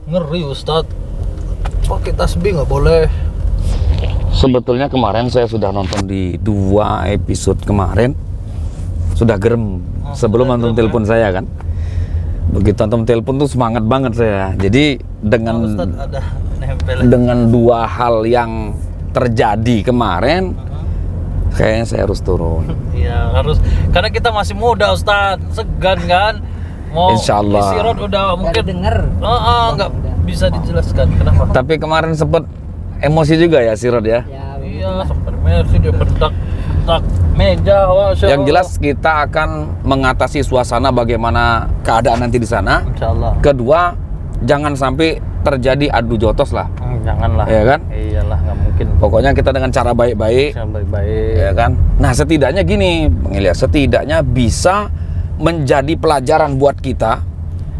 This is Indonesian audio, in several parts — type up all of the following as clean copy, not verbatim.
Ngeri Ustadz, pakai tasbih nggak boleh. Sebetulnya kemarin saya sudah nonton di 2 episode kemarin, sudah gerem sebelum antum telepon saya kan. Begitu antum telepon tuh semangat banget saya. Jadi dengan Ustadz ada nempel. dengan 2 hal yang terjadi kemarin, kayaknya saya harus turun. Iya harus, karena kita masih muda Ustadz, segan kan. Mau Insyaallah. isi road udah mungkin denger. nggak bisa dijelaskan kenapa. Tapi kemarin sempet emosi juga ya si Rod ya. Ya, Iya, sampai Mercy dia bentak meja. Yang jelas kita akan mengatasi suasana bagaimana keadaan nanti di sana. Insyaallah. Kedua, jangan sampai terjadi adu jotos lah. Janganlah. Ya kan? Iyalah, nggak mungkin. Pokoknya kita dengan cara baik-baik, Baik-baik. ya kan? Nah, setidaknya gini, Bang Ilyas, setidaknya bisa menjadi pelajaran buat kita.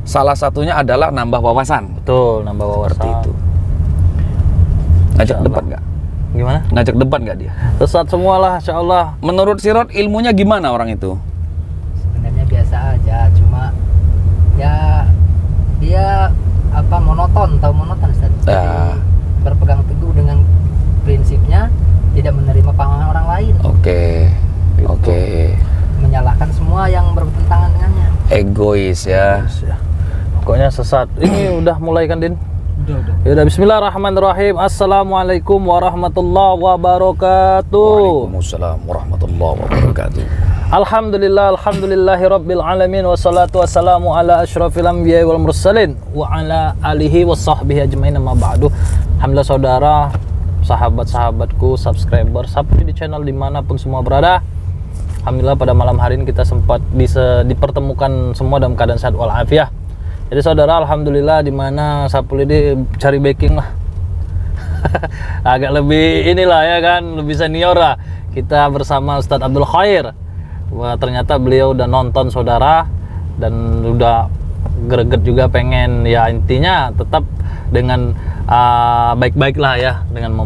Salah satunya adalah nambah wawasan. Betul, nambah wawasan. Seperti itu. Ngajak Insyaallah. debat nggak? Gimana? Ngajak debat nggak dia? Sesat semualah, insyaallah. Menurut si Rod, ilmunya gimana orang itu? sebenarnya biasa aja, cuma ya dia monoton Ustaz. Jadi, Ya. berpegang teguh dengan prinsipnya, tidak menerima pahaman orang lain, Oke. Gitu. Oke. menyalahkan semua yang bertentangan dengannya. Egois ya. Ya. Pokoknya sesat. Ini udah mulai kan, Din? Udah. Yaudah, bismillahirrahmanirrahim. Assalamualaikum warahmatullahi wabarakatuh. Waalaikumsalam warahmatullahi wabarakatuh. Alhamdulillahi rabbil alamin. Wassalatu wassalamu ala asyrafil anbiya wal mursalin wa ala alihi wasahbihi ajmain, amma ba'du. Alhamdulillah saudara, sahabat-sahabatku, subscriber, di channel dimanapun semua berada. Alhamdulillah pada malam hari ini kita sempat bisa dipertemukan semua dalam keadaan sehat walafiat. Jadi saudara, alhamdulillah, dimana Sapul ini cari backing lah. Agak lebih inilah ya kan, lebih senior lah. Kita bersama Ustadz Abdul Khair. Wah, ternyata beliau udah nonton saudara dan udah greget juga, pengen ya intinya tetap dengan baik-baik lah ya, dengan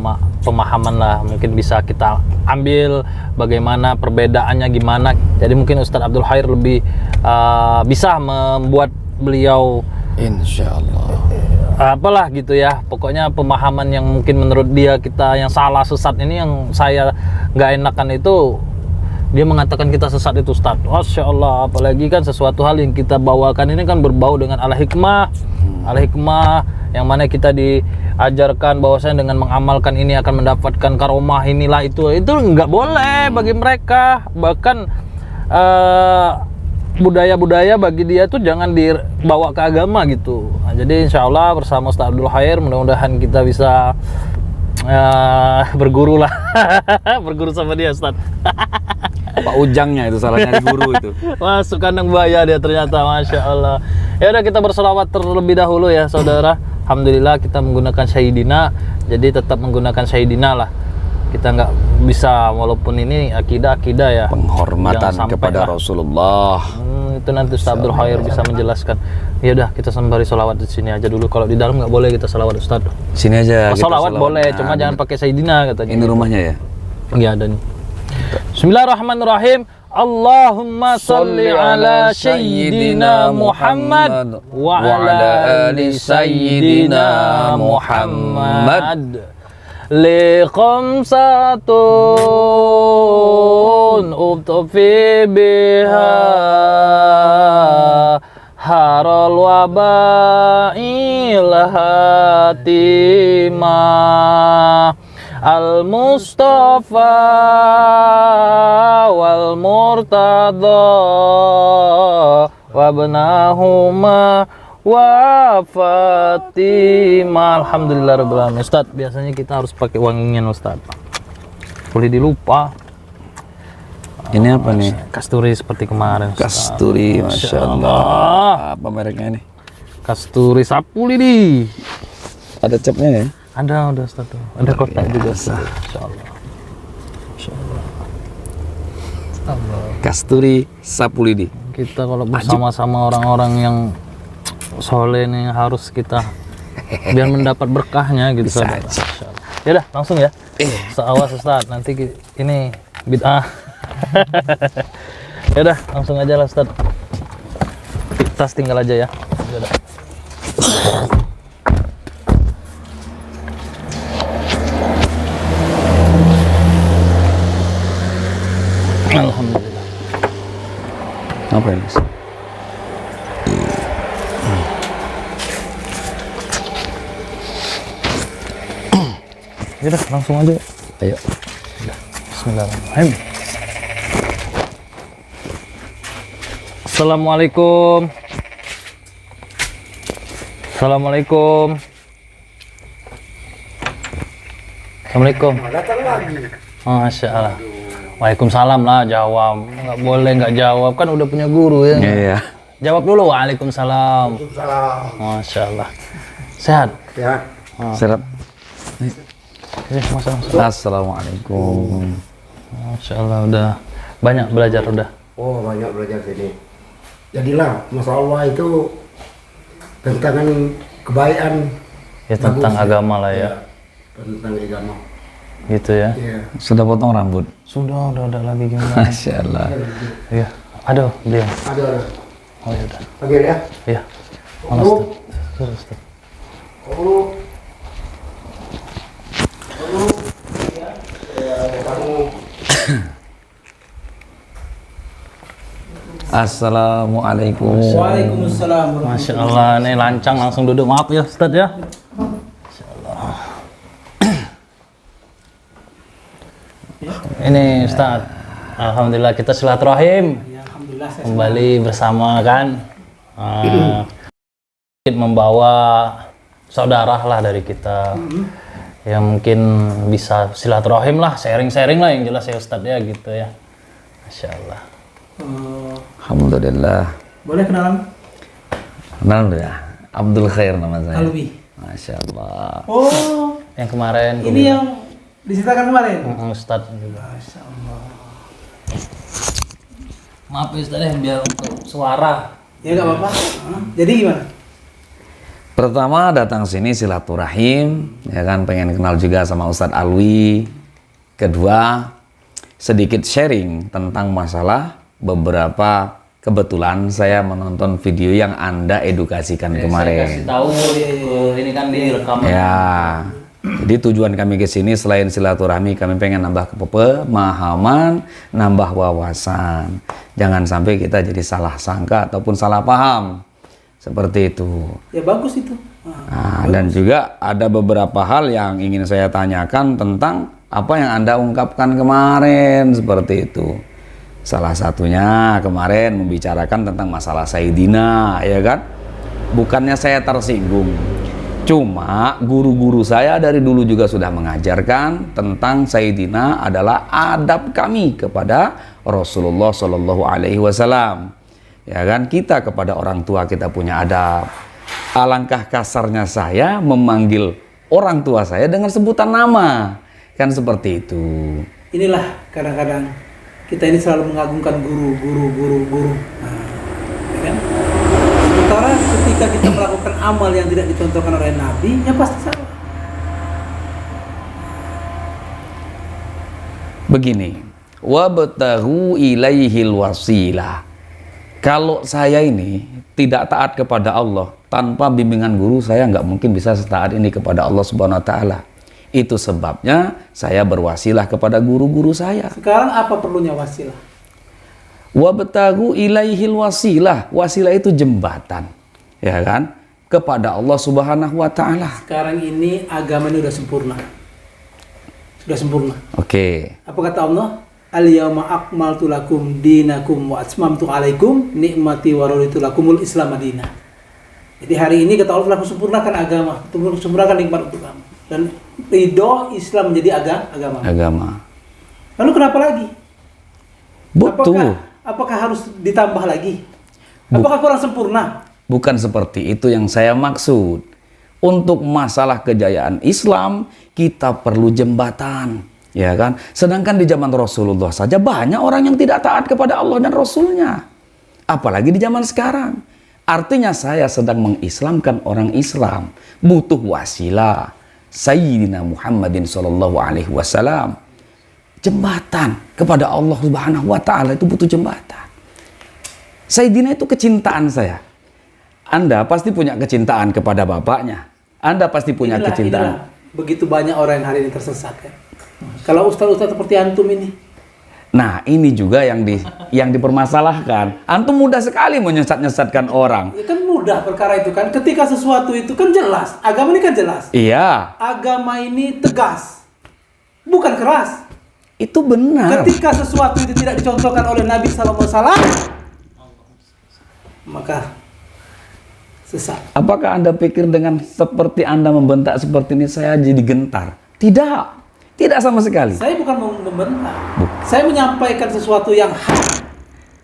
pemahaman lah, mungkin bisa kita ambil bagaimana perbedaannya gimana. Jadi mungkin Ustadz Abdul Khair lebih bisa membuat beliau Insyaallah. apalah gitu ya, pokoknya pemahaman yang mungkin menurut dia kita yang salah, sesat. Ini yang saya nggak enakan itu dia mengatakan kita sesat itu Ustadz. Masya Allah, apalagi kan sesuatu hal yang kita bawakan ini kan berbau dengan al-hikmah yang mana kita diajarkan bahwasanya dengan mengamalkan ini akan mendapatkan karomah inilah itu nggak boleh bagi mereka. Bahkan budaya-budaya bagi dia tuh jangan dibawa ke agama gitu. Nah, jadi insya Allah bersama Ustadz Abdul Khair mudah-mudahan kita bisa berguru lah. Berguru sama dia Ustadz. Pak Ujangnya itu salah nyari guru itu. Masuk kandang buaya dia ternyata, Masya Allah. Ya udah, kita berselawat terlebih dahulu ya saudara. Alhamdulillah kita menggunakan Sayyidina, jadi tetap menggunakan Sayyidina lah. Kita nggak bisa, walaupun ini akidah ya. Penghormatan Jangan sampai kepada lah. Rasulullah. Itu nanti Ustadz Abdul Khair bisa menjelaskan. Ya udah, kita sembari selawat di sini aja dulu. Kalau di dalam nggak boleh kita selawat Ustadz. Sini aja. kita Selawat boleh, cuma Nah, jangan pakai Sayyidina katanya. Ini rumahnya ya. Ya, ada nih. Bismillahirrahmanirrahim. Allahumma salli ala Sayyidina Muhammad wa ala ali Sayyidina Muhammad. Li khamsatun ubtufi biha haral waba'il hatimah al-Mustafa wal Murtada wabnahuma wa Fatimah. Alhamdulillah rabbil alamin. Ustadz, biasanya kita harus pakai wangian Ustadz. Boleh dilupa. Ini apa nih? Kasturi seperti kemarin Ustadz. Kasturi, Masya Allah. Apa mereknya ini? Kasturi Sapul ini. Ada capnya ya? Ada Ustadz tuh. Ada kotak juga biasa. Insya Allah. Kasturi Sapulidi. Kita kalau bersama-sama orang-orang yang soleh nih harus kita biar mendapat berkahnya gitu. Bisa saudara. aja. Ya udah, langsung ya. Seawas Ustaz, nanti ini bid'ah. Ya udah, langsung aja lah Ustaz. Tas tinggal aja ya. Ya udah. apa ya, Mas? Yaudah, langsung aja. Ayo. Bismillahirrahmanirrahim. Assalamualaikum. Assalamualaikum. Assalamualaikum. Datang lagi. Masya Allah. Waalaikumsalam lah, jawab. Nggak boleh nggak jawab, kan udah punya guru ya. Iya. Jawab dulu, waalaikumsalam. Salam. Masya Allah. Sehat? Ya. Serat. Masya Assalamualaikum. Masya Allah, udah banyak belajar udah. Oh, banyak belajar sini. Jadilah, Masya Allah itu tentang kebaikan. Ya tentang Bagus, agama lah ya. Tentang agama. Gitu ya. Iya. Sudah potong rambut? Sudah, udah ada lagi gimana? Masya Allah. Iya. Aduh, beliau. Ada. Oh ya udah. Panggil ya. Iya. Mana Oh. Ustaz? Sudah, Ustaz. Oh. Oh. Ya. Kamu. Assalamualaikum. Waalaikumsalam. Masya Allah, ini lancang langsung duduk. Maaf ya Ustaz ya. Masya Allah. Ini Ustaz, alhamdulillah kita silaturahim. Alhamdulillah saya Kembali bersama kan. Membawa saudara lah dari kita. Yang mungkin bisa silaturahim lah, sharing-sharing lah yang jelas ya Ustaz ya gitu ya. Masya Allah. Alhamdulillah. boleh kenalan? Alhamdulillah. Abdul Khair nama saya. Alwi. Masya Allah. Oh, Yang kemarin. ini yang diceritakan kemarin. Ustaz juga. Maaf ya Ustaz ya, biar untuk suara. Ya nggak apa-apa. Jadi gimana? Pertama datang sini silaturahim, ya kan, pengen kenal juga sama Ustadz Alwi. Kedua, sedikit sharing tentang masalah beberapa kebetulan saya menonton video yang Anda edukasikan Saya kasih kemarin. tahu ini kan direkam. Ya. Jadi tujuan kami ke sini selain silaturahmi, kami pengen nambah pemahaman, nambah wawasan. Jangan sampai kita jadi salah sangka ataupun salah paham. Seperti itu. Ya bagus itu. Nah, dan juga ada beberapa hal yang ingin saya tanyakan tentang apa yang Anda ungkapkan kemarin, seperti itu. Salah satunya kemarin membicarakan tentang masalah Sayyidina, ya kan? Bukannya saya tersinggung. Cuma guru-guru saya dari dulu juga sudah mengajarkan tentang Sayyidina adalah adab kami kepada Rasulullah Shallallahu Alaihi Wasallam. Ya kan, kita kepada orang tua kita punya adab. Alangkah kasarnya saya memanggil orang tua saya dengan sebutan nama. Kan seperti itu. Inilah kadang-kadang kita ini selalu mengagungkan guru. Nah, ya kan? Sementara ketika kita melakukan amal yang tidak dicontohkan oleh Nabi, ya pasti salah. Begini, wabtaghu ilaihil wasilah. Kalau saya ini tidak taat kepada Allah, tanpa bimbingan guru saya nggak mungkin bisa setaat ini kepada Allah Subhanahu Wa Taala. Itu sebabnya saya berwasilah kepada guru-guru saya. Sekarang apa perlunya wasilah? Wabtaghu ilaihil wasilah. Wasilah itu jembatan, ya kan, kepada Allah Subhanahu Wa Taala. Sekarang ini agama ini sudah sempurna. Sudah sempurna. Oke. Apa kata Allah? Al-yawma akmaltu lakum dinakum wa atmamtu alaikum nikmati wa raditu lakumul Islam madinah. Jadi hari ini kata Allah telah sempurnakan agama, telah sempurnakan nikmat untuk kamu. Dan ridho Islam menjadi agama. Agama. Lalu kenapa lagi? Betul. Apakah harus ditambah lagi? Apakah kurang sempurna? Bukan seperti itu yang saya maksud. Untuk masalah kejayaan Islam, kita perlu jembatan. Ya kan? Sedangkan di zaman Rasulullah saja banyak orang yang tidak taat kepada Allah dan Rasulnya. Apalagi di zaman sekarang. Artinya saya sedang mengislamkan orang Islam. Butuh wasilah. Sayyidina Muhammadin Sallallahu Alaihi Wasallam. Jembatan kepada Allah Subhanahu Wa Taala itu butuh jembatan. Sayyidina itu kecintaan saya. Anda pasti punya kecintaan kepada bapaknya. Anda pasti punya kecintaan. Begitu banyak orang yang hari ini tersesat ya. Kalau ustaz-ustaz seperti antum ini, Nah, ini juga yang dipermasalahkan. Antum mudah sekali menyesat-nyesatkan orang. Ya kan mudah perkara itu kan. Ketika sesuatu itu kan jelas. Agama ini kan jelas. Iya, Agama ini tegas. Bukan keras. itu benar. Ketika sesuatu itu tidak dicontohkan oleh Nabi SAW, maka sesat. Apakah Anda pikir dengan seperti Anda membentak seperti ini saya jadi gentar? Tidak. Tidak sama sekali. Saya bukan membentak. Saya menyampaikan sesuatu yang hak.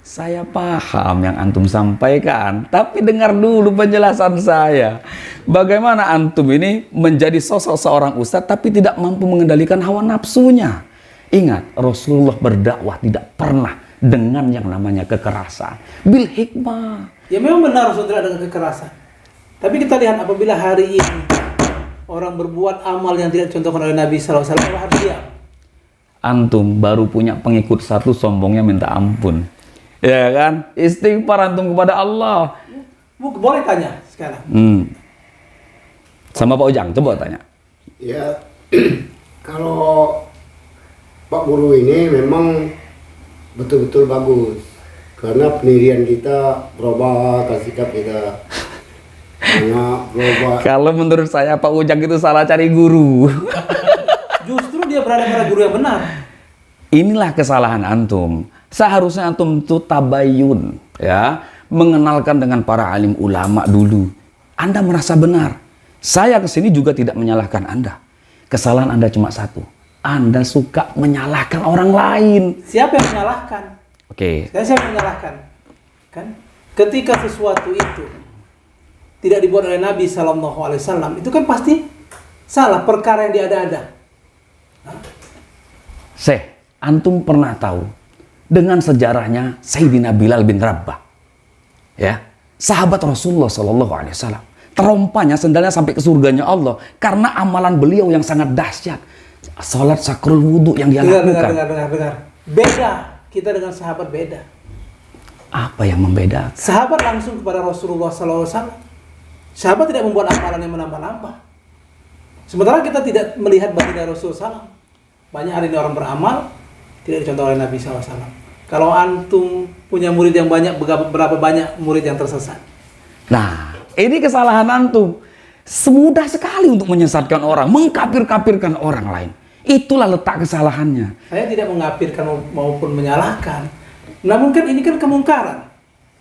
Saya paham yang antum sampaikan, tapi dengar dulu penjelasan saya. Bagaimana antum ini menjadi sosok seorang ustadz tapi tidak mampu mengendalikan hawa nafsunya. Ingat, Rasulullah berdakwah tidak pernah dengan yang namanya kekerasan. Bil hikmah. Ya memang benar Rasul tidak ada kekerasan. Tapi kita lihat apabila hari ini orang berbuat amal yang tidak dicontohkan oleh Nabi SAW, harus diam. Antum baru punya pengikut satu, sombongnya minta ampun. Ya kan? Istighfar antum kepada Allah. Boleh tanya sekarang. Sama Pak Ujang, coba tanya. Ya, kalau Pak Guru ini memang betul-betul bagus. Karena pendirian kita berubah, sikap kita banyak berubah. Kalau menurut saya Pak Ujang itu salah cari guru. Justru dia berada pada guru yang benar. Inilah kesalahan antum. Seharusnya antum itu tabayun, ya, mengenalkan dengan para alim ulama dulu. Anda merasa benar. Saya kesini juga tidak menyalahkan Anda. Kesalahan Anda cuma satu. Anda suka menyalahkan orang lain. Siapa yang menyalahkan? Oke. Siapa yang menyalahkan? Kan? Ketika sesuatu itu tidak dibuat oleh Nabi SAW, itu kan pasti salah, perkara yang diada-ada. Antum pernah tahu dengan sejarahnya Sayyidina Bilal bin Rabah, ya, sahabat Rasulullah SAW. Terompanya sendalnya sampai ke surganya Allah karena amalan beliau yang sangat dahsyat. Salat sakrul wudhu yang dia lakukan. Dengar. Beda kita dengan sahabat, beda. Apa yang membedakan? Sahabat langsung kepada Rasulullah SAW. Sahabat tidak membuat amalan yang menambah-nambah. Sementara kita tidak melihat baginda Rasulullah SAW. Banyak hari ini orang beramal tidak dicontoh oleh Nabi SAW. Kalau antum punya murid yang banyak, berapa banyak murid yang tersesat? Nah, ini kesalahan antum. Semudah sekali untuk menyesatkan orang, mengkafir-kafirkan orang lain. Itulah letak kesalahannya. Saya tidak mengkafirkan maupun menyalahkan. Namun kan ini kan kemungkaran.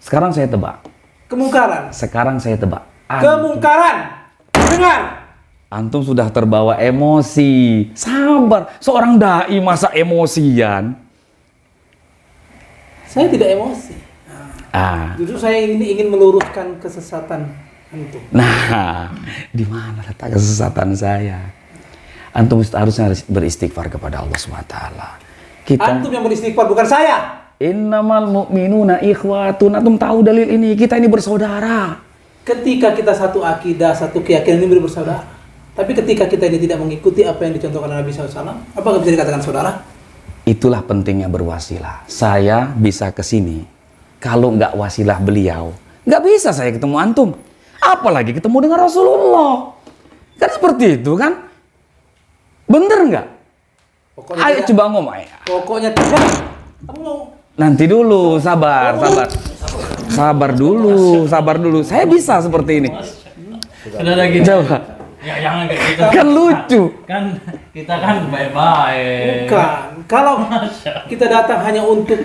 Sekarang saya tebak. Kemungkaran. Sekarang saya tebak. Kemungkaran. Dengar. Antum sudah terbawa emosi. Sabar. Seorang dai masa emosian? Saya tidak emosi. Justru saya ini ingin meluruskan kesesatan antum. Nah, di mana letak kesesatan saya? Antum harusnya beristighfar kepada Allah SWT. Antum yang beristighfar, bukan saya. Innamal mu'minuna ikhwatun. Antum tahu dalil ini? Kita ini bersaudara. Ketika kita satu akidah, satu keyakinan ini bersaudara. Tapi ketika kita ini tidak mengikuti apa yang dicontohkan Nabi SAW, apakah bisa dikatakan saudara? Itulah pentingnya berwasilah. Saya bisa ke sini. Kalau nggak wasilah beliau, nggak bisa saya ketemu antum. Apalagi ketemu dengan Rasulullah. Kan seperti itu kan? Bener nggak? Ayo tidak. Coba ngomong. Pokoknya tidak. Kamu mau? Nanti dulu, sabar. Sabar dulu. Saya bisa seperti ini. Sudah ada gitu. Coba. Ya jangan kayak gitu. Kan lucu. Kan kita kan baik-baik. Bukan. Kalau kita datang hanya untuk...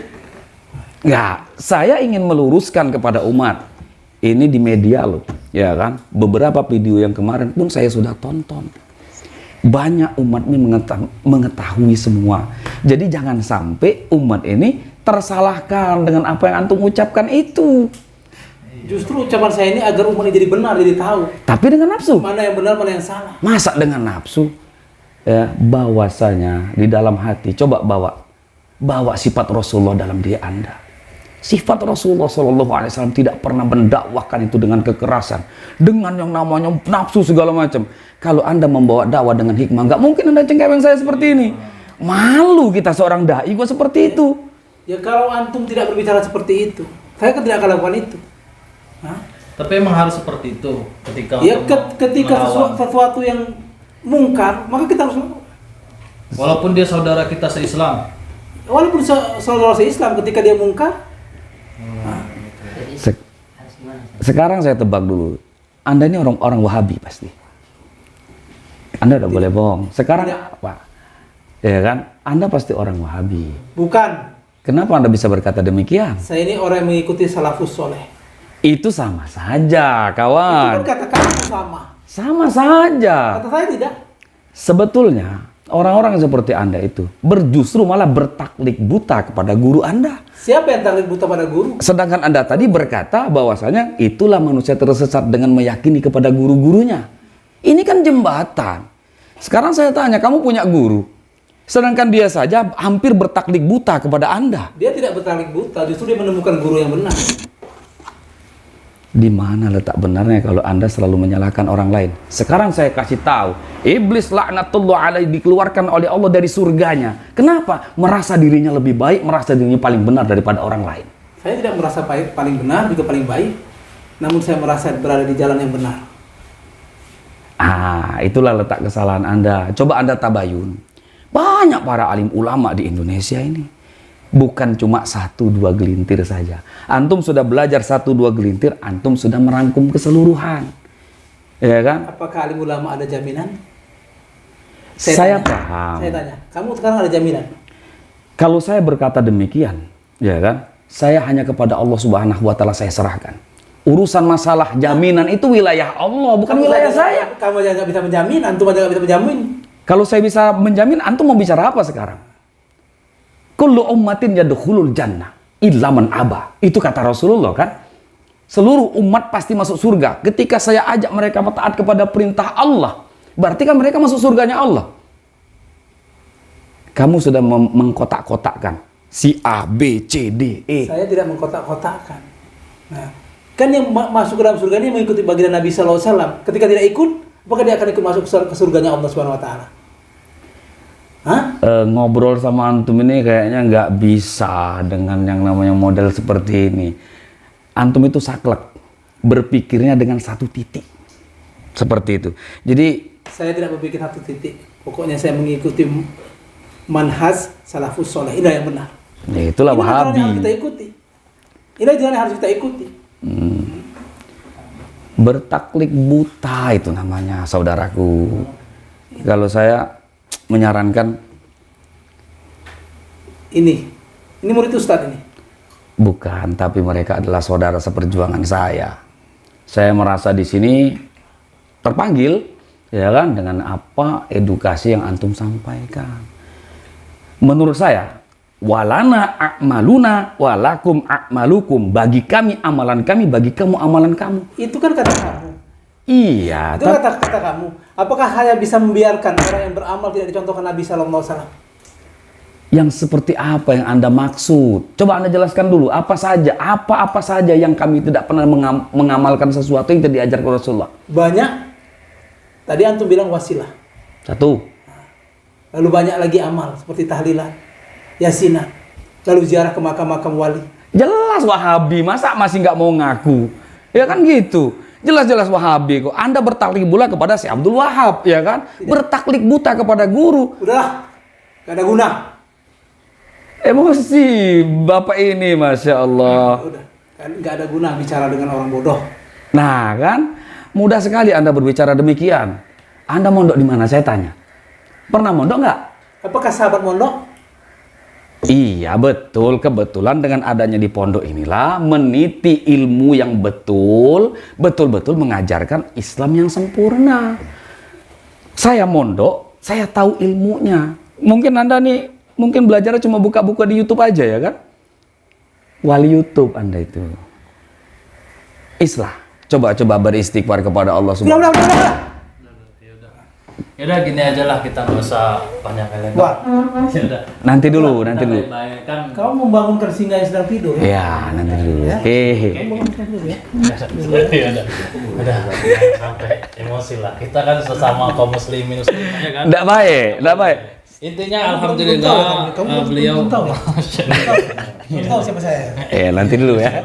Ya, saya ingin meluruskan kepada umat. Ini di media loh, ya kan? Beberapa video yang kemarin pun saya sudah tonton. Banyak umat ini mengetahui semua. Jadi jangan sampai umat ini tersalahkan dengan apa yang antum ucapkan itu. Justru ucapan saya ini agar umat ini jadi benar, jadi tahu. Tapi dengan nafsu. Mana yang benar, mana yang salah. Masa dengan nafsu? Ya, bahwasanya di dalam hati, coba bawa sifat Rasulullah dalam diri Anda. Sifat Rasulullah SAW tidak pernah mendakwahkan itu dengan kekerasan, dengan yang namanya nafsu segala macam. Kalau Anda membawa dakwah dengan hikmah, nggak mungkin Anda cengkeweng saya seperti ini. Malu kita seorang dai kok seperti itu. Ya kalau antum tidak berbicara seperti itu, saya kan tidak akan lakukan itu. Hah? Tapi emang harus seperti itu ketika ketika sesuatu yang mungkar, maka kita harus. Walaupun dia saudara kita se-Islam. Walaupun saudara Islam ketika dia mungkar, Sekarang saya tebak dulu, Anda ini orang Wahabi pasti. Anda udah boleh bohong. Sekarang apa? Ya kan? Anda pasti orang Wahabi. bukan. Kenapa Anda bisa berkata demikian? Saya ini orang yang mengikuti salafus soleh. Itu sama saja, Itu kawan. kan kata kamu sama. Sama saja. Kata saya tidak. Sebetulnya orang-orang seperti Anda itu justru malah bertaklid buta kepada guru Anda. Siapa yang taklid buta pada guru? Sedangkan Anda tadi berkata bahwasanya itulah manusia tersesat dengan meyakini kepada guru-gurunya. Ini kan jembatan. Sekarang saya tanya, kamu punya guru, sedangkan dia saja hampir bertaklid buta kepada Anda. Dia tidak bertaklid buta, justru dia menemukan guru yang benar. Di mana letak benarnya kalau Anda selalu menyalahkan orang lain? Sekarang saya kasih tahu, iblis laknatullah alaihi dikeluarkan oleh Allah dari surganya. Kenapa? Merasa dirinya lebih baik, merasa dirinya paling benar daripada orang lain. Saya tidak merasa paling benar, juga paling baik. Namun saya merasa berada di jalan yang benar. Itulah letak kesalahan Anda. Coba Anda tabayun. Banyak para alim ulama di Indonesia ini. Bukan cuma 1-2 gelintir saja. Antum sudah belajar 1-2 gelintir, antum sudah merangkum keseluruhan. Ya kan? Apakah alim ulama ada jaminan? Saya tanya, paham. Saya tanya, kamu sekarang ada jaminan? Kalau saya berkata demikian, ya kan? Saya hanya kepada Allah Subhanahu wa taala saya serahkan. Urusan masalah jaminan itu wilayah Allah, bukan wilayah saya. Kamu aja nggak bisa menjamin, antum aja nggak bisa menjamin. Kalau saya bisa menjamin, antum mau bicara apa sekarang? Kullu ummatin yadkhulul jannah illa man aba. Itu kata Rasulullah kan? Seluruh umat pasti masuk surga. Ketika saya ajak mereka taat kepada perintah Allah, berarti kan mereka masuk surganya Allah. Kamu sudah mengkotak-kotakkan si A, B, C, D, E. Saya tidak mengkotak-kotakkan. Nah, kan yang masuk ke dalam surga ini mengikuti baginda Nabi SAW. Ketika tidak ikut, apakah dia akan ikut masuk ke surganya Allah Subhanahu Wa Taala? Ngobrol sama antum ini kayaknya nggak bisa dengan yang namanya model seperti ini. Antum itu saklek, berpikirnya dengan satu titik. Seperti itu. Jadi saya tidak berpikir satu titik. Pokoknya saya mengikuti manhaj salafus soleh. Inilah yang benar. ya itulah Inilah jalan yang Wahabi. harus kita ikuti. Inilah jalan yang harus kita ikuti. Bertaklid buta itu namanya, saudaraku. Kalau saya menyarankan ini murid Ustadz ini. bukan, tapi mereka adalah saudara seperjuangan saya. Saya merasa di sini terpanggil, ya kan, dengan apa edukasi yang antum sampaikan. Menurut saya, walana a'maluna walakum a'malukum, bagi kami amalan kami, bagi kamu amalan kamu. Itu kan kata kamu. Iya, Itu kata kamu. Apakah saya bisa membiarkan orang yang beramal tidak dicontohkan Nabi Sallallahu Alaihi Wasallam? yang seperti apa yang Anda maksud? Coba Anda jelaskan dulu, apa saja yang kami tidak pernah mengamalkan sesuatu yang tidak diajarkan Rasulullah. Banyak. Tadi antum bilang wasilah. Satu. Lalu banyak lagi amal seperti tahlilan, yasinan, lalu ziarah ke makam-makam wali. Jelas Wahabi, masa masih nggak mau ngaku? Ya kan gitu. Jelas-jelas Wahabi kok. Anda bertaklid pula kepada si Abdul Wahab, ya kan? Bertaklid buta kepada guru. Udahlah, gak ada guna. Emosi Bapak ini, Masya Allah. Udah, kan gak ada guna bicara dengan orang bodoh. Nah kan, mudah sekali Anda berbicara demikian. Anda mondok di mana? Saya tanya. Pernah mondok nggak? Apakah sahabat mondok? Iya betul, kebetulan dengan adanya di pondok inilah meniti ilmu yang betul-betul mengajarkan Islam yang sempurna. Saya mondok, saya tahu ilmunya. Mungkin Anda nih, mungkin belajarnya cuma buka-buka di YouTube aja ya kan? Wali YouTube Anda itu. Islah, coba beristighfar kepada Allah Subhanahu wa taala. Yaudah gini aja lah, kita nggak usah banyak kali. Wah, Yaudah. Nanti dulu. Baik-baik kan. kau membangunkan singa yang sedang tidur ya? Ya, nanti dulu. Ya. Hehe. Kau bangunkan dulu ya? Udah sampai emosi lah. Kita kan sesama kaum muslimin muslimahnya kan. Nggak baik. Intinya alhamdulillah beliau. Belum tahu ya? Belum tahu siapa saya? Nanti dulu ya.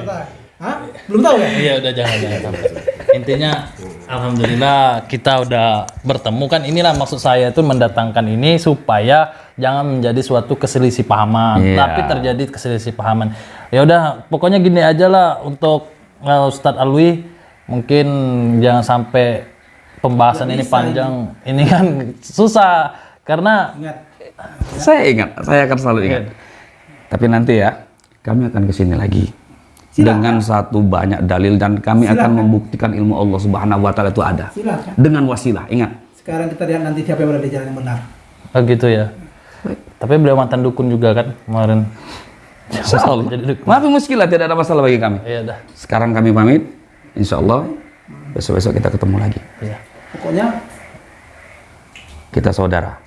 Hah? Belum tahu ya? Iya udah jangan sampai. Intinya Alhamdulillah kita udah bertemu kan, inilah maksud saya itu mendatangkan ini supaya jangan menjadi suatu keselisih pahaman, Iya. tapi terjadi keselisih pahaman. Ya udah pokoknya gini aja lah untuk Ustadz Alwi, mungkin jangan sampai pembahasan ini panjang, ini kan susah karena Ingat, Saya akan selalu ingat. Tapi nanti ya, kami akan kesini lagi. Dengan satu banyak dalil dan kami akan membuktikan ilmu Allah Subhanahu wa taala itu ada. silakan. Dengan wasilah, ingat. Sekarang kita lihat nanti siapa yang berada di jalan yang benar. oh gitu ya. Tapi beliau mantan dukun juga kan kemarin. Insyaallah. Jadi dukun. Maaf muskilah, tidak ada masalah bagi kami. Iya dah. Sekarang kami pamit. Insyaallah besok-besok kita ketemu lagi. Iya. Pokoknya Kita saudara.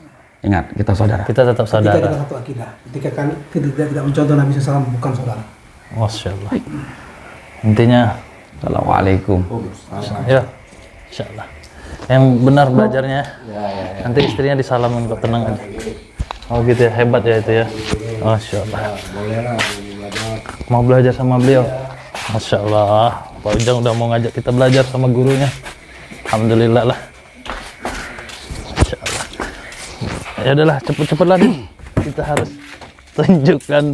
Ingat, kita saudara. Kita tetap ketika saudara. kita satu akidah, ketika kan kita tidak mencontoh Nabi SAW bukan saudara. Masya Allah. Intinya, Assalamualaikum. ya, Insya Allah. Yang benar belajarnya, nanti istrinya disalamin kok, tenang aja. Oh gitu ya, hebat ya itu ya. Masya Allah. Mau belajar sama beliau. Masya Allah. Pak Ujang udah mau ngajak kita belajar sama gurunya. Alhamdulillah lah. Masya Allah. Ya udahlah, cepet-cepet lah nih. Kita harus tunjukkan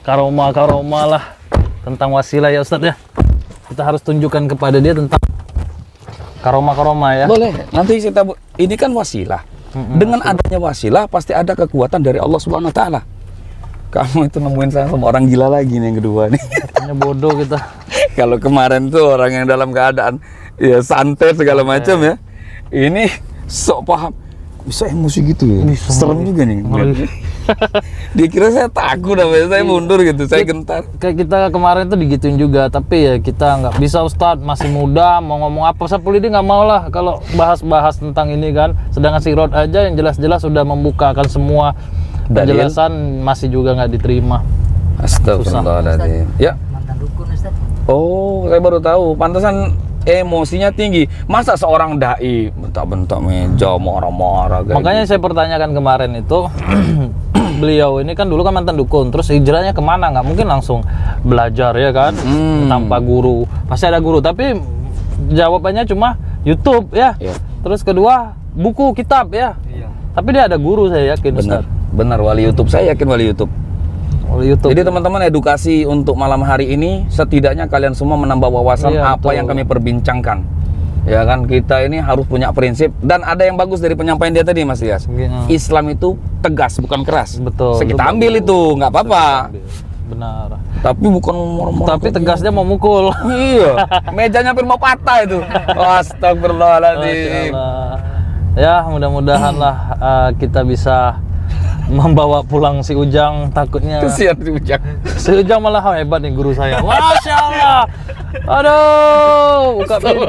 karoma lah tentang wasilah ya Ustadz ya. Kita harus tunjukkan kepada dia tentang karoma ya. Boleh. Nanti ini kan wasilah. Dengan adanya wasilah pasti ada kekuatan dari Allah Subhanahu wa taala. Kamu itu nemuin saya sama orang gila lagi nih yang kedua nih. Katanya bodoh kita. Kalau kemarin tuh orang yang dalam keadaan ya santai segala macam ya. Ini sok paham. Bisa emosi gitu ya. Serem juga nih. Dia kira saya takut apa ya, saya mundur gitu, saya gentar. Kayak kita kemarin tuh digituin juga, tapi ya kita nggak bisa Ustadz, masih muda, mau ngomong apa Sapulidi nggak mau lah kalau bahas-bahas tentang ini kan. Sedangkan si Rod aja yang jelas-jelas sudah membukakan semua penjelasan masih juga nggak diterima. Astagfirullahaladzim. Ya. Mantan dukun Ustaz. Oh, saya baru tahu. Pantesan emosinya tinggi. Masa seorang dai bentak-bentak meja, marah-marah kayak Makanya saya pertanyakan kemarin itu, beliau ini kan dulu kan mantan dukun, terus hijrahnya kemana? Nggak mungkin langsung belajar ya kan, tanpa guru. Pasti ada guru, tapi jawabannya cuma YouTube ya. Iya. Terus kedua buku kitab ya. Tapi dia ada guru, saya yakin. Benar. Ustaz. Benar, wali YouTube. Saya yakin wali YouTube. Oleh YouTube. Jadi teman-teman, edukasi untuk malam hari ini setidaknya kalian semua menambah wawasan Iya, apa betul. yang kami perbincangkan. Ya kan, kita ini harus punya prinsip dan ada yang bagus dari penyampaian dia tadi Mas Dias. Iya. Islam itu tegas bukan keras. Betul. So, kita Itu ambil bagus. itu, nggak apa-apa. Benar. Tapi bukan marah-marah. Tapi tegasnya mau mukul. Iya, mejanya hampir mau patah itu. Astagfirullahaladzim. Masya Allah. Ya mudah-mudahan lah kita bisa membawa pulang si Ujang, takutnya Kesian si Ujang. si Ujang malah hebat nih guru saya. Masya Allah. Aduh, buka pintu.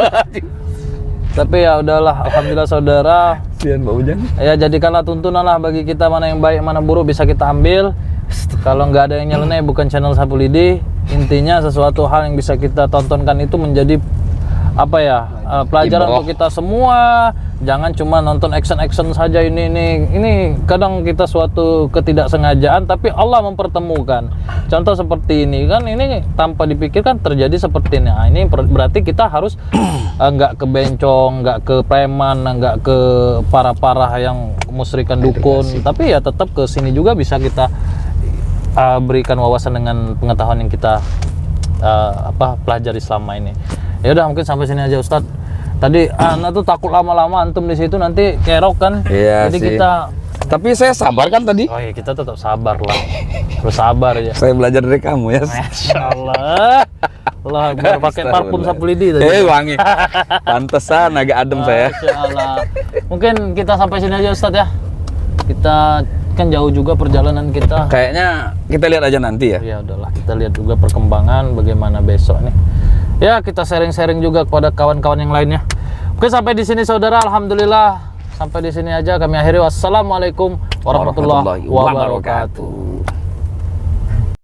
Tapi ya udahlah, alhamdulillah saudara. Kesian Mbak Ujang. Ya jadikanlah tuntunan lah bagi kita, mana yang baik mana buruk bisa kita ambil. Kalau nggak ada yang nyeleneh bukan channel Sapulidi. Intinya sesuatu hal yang bisa kita tontonkan itu menjadi apa ya, pelajaran Ibrah. untuk kita semua. Jangan cuma nonton action saja ini kadang kita suatu ketidaksengajaan tapi Allah mempertemukan. Contoh seperti ini kan, ini tanpa dipikirkan terjadi seperti ini. Nah, ini berarti kita harus nggak ke bencong, nggak ke preman, nggak ke parah-parah yang musyrikan dukun, tapi ya tetap ke sini juga bisa kita berikan wawasan dengan pengetahuan yang kita pelajari selama ini. Ya udah mungkin sampai sini aja Ustadz. Tadi anak tuh takut lama-lama antum di situ nanti kerok kan. Iya Jadi sih. kita Tapi saya sabar kan tadi. oh iya kita tetap sabar lah. Terus sabar ya. Saya belajar dari kamu ya. Masya Allah. Allah Akbar, pakai parfum Sapulidi tadi. Wangi. Pantesan agak adem saya. Masya Allah. Mungkin kita sampai sini aja Ustadz ya. Kita kan jauh juga perjalanan kita. Kayaknya kita lihat aja nanti ya. Ya udahlah, kita lihat juga perkembangan bagaimana besok nih. Ya, kita sharing-sharing juga kepada kawan-kawan yang lainnya. Oke, sampai di sini saudara, alhamdulillah. Sampai di sini aja kami akhiri. Wassalamualaikum warahmatullahi wabarakatuh.